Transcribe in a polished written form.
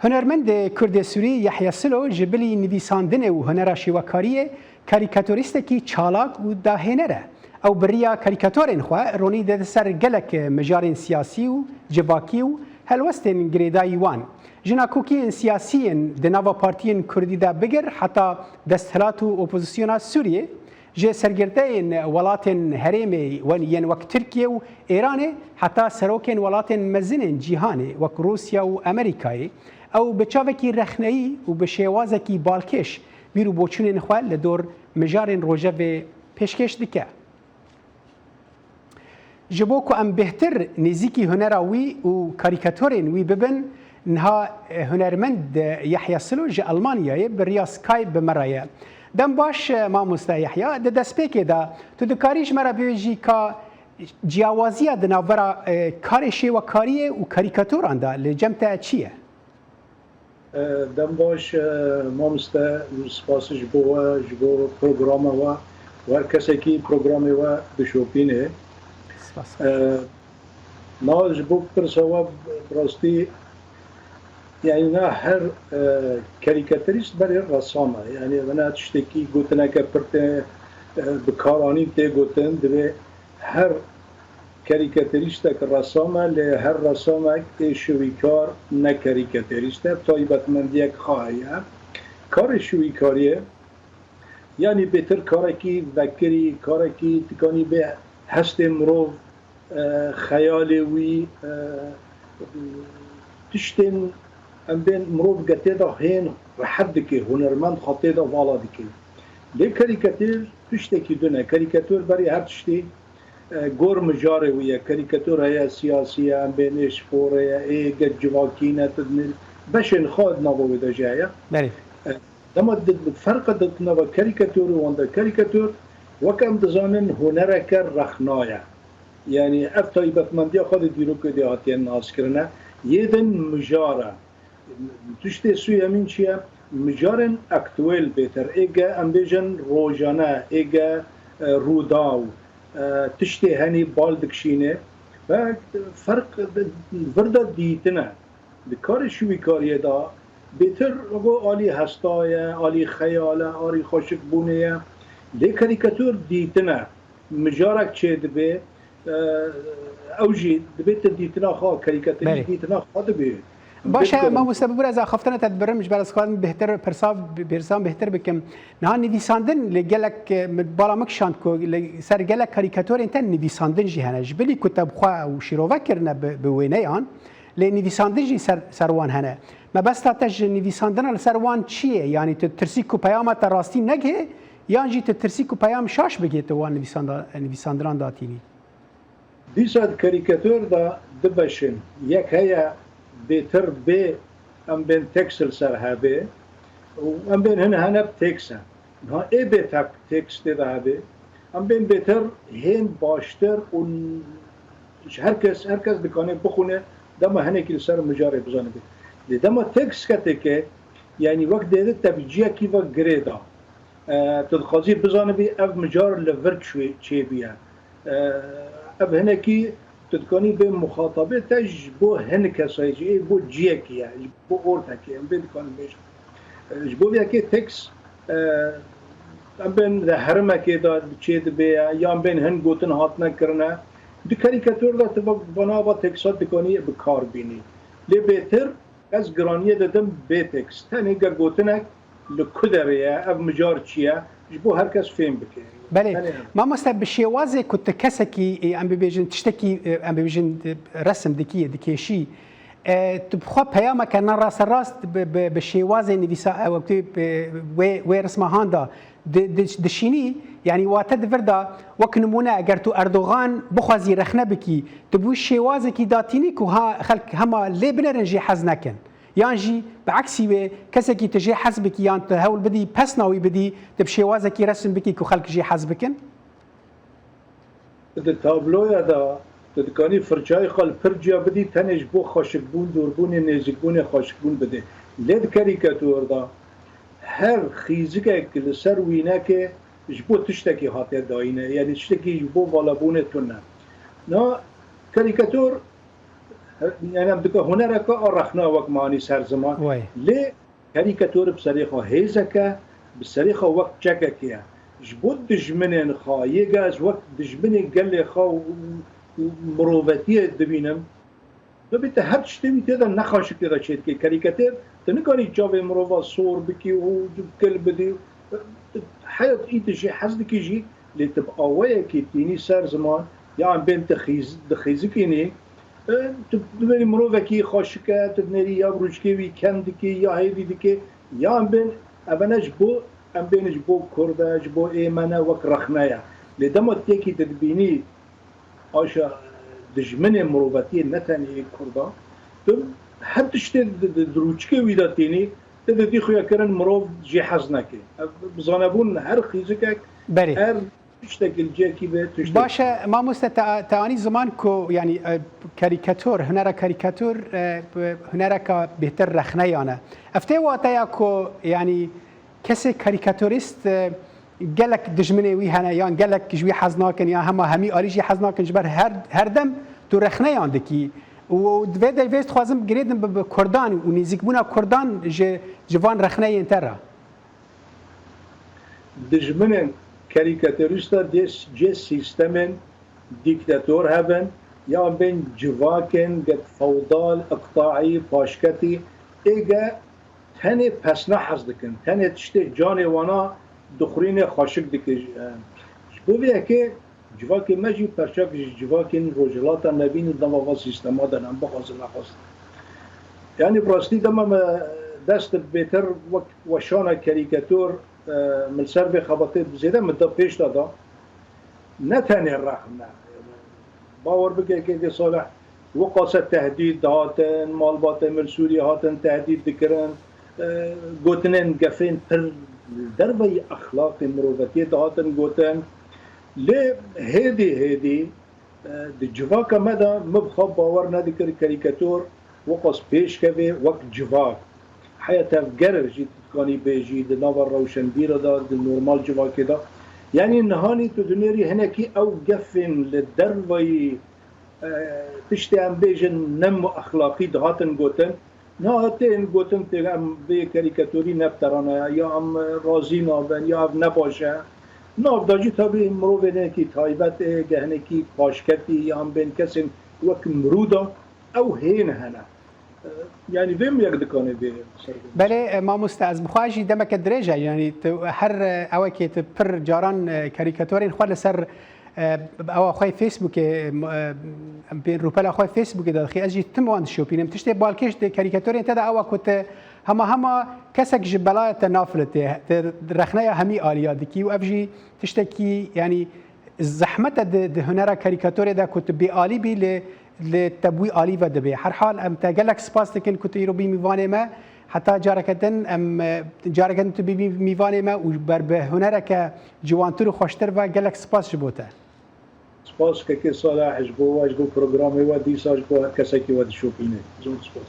هنرمند کرد سوری یحیی سلو جبلی نویساندن و هنر شیوکاری کاریکاتوریستکی چالاک و داهنره او بریا کاریکاتورین خو رونی د سر گلک مجارین سیاسی و جواکی و هلوستن گریدای وان جناکوکی سیاسیین د ناوا پارتیین کردی دا بگر حتی دستهلات و اپوزیسیونا سوریه جه سرگرتین ولاتن هرمی و ین وقت ترکیه و ایران حتی سروکین ولاتن مزین جهان وقت روسیا و امریکای او بچاوکی رخنه‌ای و بشوازکی بالکش بیرو بوچونین خو لدور مجارین روجه و پیشکش دکه جبو کو ام بهتر نزیکی هنراوی و کاریکاتورین وی ببن نها هنرمند یحیی سلو ج المانیای بریا سکایپ بمرایه دم باش ما مستا یحیی د دسپیک دا تو د کاریش مرا بیجی کا جیاوازی د ناورا کارشی و کاری و کاریکاتوران دا لجمتا چیه دم باش ما مستا سپاسش بو پروگرام و کسی کی پروگرام و بشوپینه ما جبو پرسوا براستی يعني نه هر كاريكاتوريست بري رسامه يعني انا تشتكي قلت انا كبرت بكاراني تي قلت دبي هر كاريكاتوريست رسامه لهر رسامه شويكار نه كاريكاتوريست طيبت من ديك خايه كار شويكاريه يعني بهتر كاركي ذكري كاركي تكاني به هست مروف خيالي وي تشتن ام بين مروف قتيدا هين رحد كي هنرمند خطيدا والا دكي لي كاريكاتير تشتكي دونه كاريكاتور بري هر تشتي غور مجاري ويا كاريكاتور هي سياسيه ام بين اشفوريه اي قد جواكينا تدنل باش نخاد نابو بدا جايه بله لما الفرق ضدنا كاريكاتور واندا كاريكاتور وكم دزانن هنرك رخنايا يعني افتايبت من دي خد ديروك دي هاتين ناس كرنا يدن مجاره تشتي سويا من شيء مجارن اكتويل بيتر ايجا امبيجن روجانا ايجا روداو تشتي هني بالدكشينه فرق فردا ديتنا بكار شوي كاريه دا بيتر رغو آلي هستايا آلي خياله آلي خوشك بونيه لي كاريكاتور ديتنا مجارك چه دبي اوجي دبيت ديتنا خا كاريكاتور ديتنا خا دبي باشه ما مسبب از خفتن تدبرمش برای سخوان بهتر پرسام بهتر بکم نه نویساندن لگلک بالا مکشاند کو سر گلک کاریکاتور انت نویساندن جهنج بلی کتاب خو و شیروه کرنه به وینیان ل نویساندن جی سروان هنه ما بس تاج نویساندن سروان چیه یعنی ترسی کو پیامت راستی نگه یا جی ترسی کو پیام شاش بگی تو نویساندن داتینی دیساد کاریکاتور دا دبشن یک هيا بيتر بي ام بين تكسل سر هابي وام بين هنا بتكسا ها اي بيتك تكس ده هابي ام بين بيتر هين باشتر و هركس دكانه بخونه دما هنا كل سر مجاري بزانه دي دما تكس كتك يعني وقت ده تبجيه كيف غريدا تدخازي بزانه بي اف مجار لفرك شوي شي بيها اب هنا كي تدكاني بمخاطبه تجبو هنك سايجي بو جيكيا بو اورتاكي ام بين كان مش جبو بيكي تكس ام بين هرمه كده تشيد بي يام بين هن غوتن هاتنا كرنا دي كاريكاتور ده تبق بنا با تكسات دكاني بكار بيني لي بيتر از جرانيه ددم بيتكس تاني غوتنك لكدريا اب مجار تشيا جبو هركس فين بكي بله ما مستب بشيوازي كنت كسكي ام بيجن تشتكي ام بيجن رسم دكيشي تبخوا بياما كان راس بشيوازي نفيسا وقت وي رسمه هاندا دشيني يعني واتد فردا وكنمونه اگر تو اردوغان بخوازي رخنه بكي تبو شيوازي كي داتيني كو ها خلق هما لي بنرنجي حزنكن يانجي بعكسي كسكي تجي حسبك يان تهول بدي بسناوي بدي تبشيوازكي رسم بكي كو خلق جي حسبكن التابلو يا دا تدكاني فرجاي قال فرجا بدي تنج بو خاشقبون دوربون نيزقون خاشقبون بدي لد كاريكاتور دا هر خيزك لسر وينك جبو تشتكي هاتي داينه يعني تشتكي جبو بالابونه تونه نا كاريكاتور يعني ام دك هنرك رخنا وقت ماني سر زمان لي كاريكاتور بصريخه هيزك بصريخه وقت جككيا جبود دجمنن خايغاز وقت دجمنن قال خا مروبتيه دبينم ببيت هرش تبي تدا نخاش كده شيء كاريكاتير تنقاري جاب مروفا صور بكي وكل بدي حياة إيتشي حزدك يجي لتبقى وياكي تيني سر زمان يعني بين تخيزكيني تبني مروفا كي خاشكا تبني يا بروجكي ويكندكي يا هيدي دكي يعني بين أبناش بو أم بينش بو كردا جبو إيمانا وك رخنايا لدما تيكي تدبيني عشا دجمنه مروباتي نتنی کردا تو حتی شت دروچکی ویداتینی تدی خویا کرن مروب جی حزنکی بزنابون هر خیزک هر تشتكل جاكي به باشا ما مستعاني زمان كو يعني كاريكاتور هنرا كاريكاتور هنرا بهتر رخنيانا افتي واتايا كو يعني كسي كاريكاتوريست قالك دجمني وي هنا يان قالك جوي حزناكن يا هما همي اليجي حزناكن جبر هر دم تو رخنه عندكي ودفيد فيست خوازم جريدن بكردان ونيزيكبونا كردان جوان رخنه انترا دجمنن كاريكاتوريستا ديس جي سيستمن ديكتاتور هبن يا بين جواكن قد فوضال اقطاعي باشكتي ايجا تاني پسنا حزدكن تاني تشتي جاني وانا دخرين خاشق دكي بوبيا كي جواكي ماجي برشاك جواكي روجلاتا نبين دماغ سيستما دنم بخاص نخاص يعني براستي دما دست بيتر وشانا كاريكاتور من سربي خبطت زياده مدة پیش دادا نتاني الرقم باور بكي كي صالح وقاصة تهديد هاتن مالبات من سوريا هاتن تهديد دكرن قوتنن قفين پر دربي اخلاقي مروبتية هاتن قوتن لي هيدي دي جواكا مدى مبخب باور نادي كاريكاتور وقاص پیش كبه وقت جواك حياته بقرر جيت كاني بيجي دي نظر روشن بيرا دا دي نورمال جواكي دا يعني نهاني تدنيري هناكي او قفن للدربي تشتي ام بيجن نم اخلاقي دهاتن قوتن نهاتين قوتن تغم بي كاريكاتوري نبترانا يا ام رازي نابن يا ام نباشا ناب داجي تابي مروفيني كي تايبت جهني كي باشكتي يا ام بين كسن وك مرودا او هين هنا يعني فيم يقدكوني بي بله ما مستعز بخواجي دمك درجه يعني هر اوكي تبر جاران كاريكاتورين خو لسر او خوي فيسبوك بين روبلا خوي فيسبوك دا خي اجي تموان شوبين تشتي بالكيش دي كاريكاتورين تدا او كنت هما كسك جبلا تنافلت رخنايا همي اليات كي وافجي تشتكي يعني الزحمه د هنرا كاريكاتوري دا كنت بي بي لتبوي آلي ودبي هر حال ام تاجلك سباس لكن كنت يروبي ميفاني ما حتى جاركتن ام جاركتن تبي ميفاني ما وبربه هنرك جوانتر خوشتر و جلك سباس جبوته سپاس که صالح جبو برنامه و دیساج با کسی که ود شوپینه زود سپاس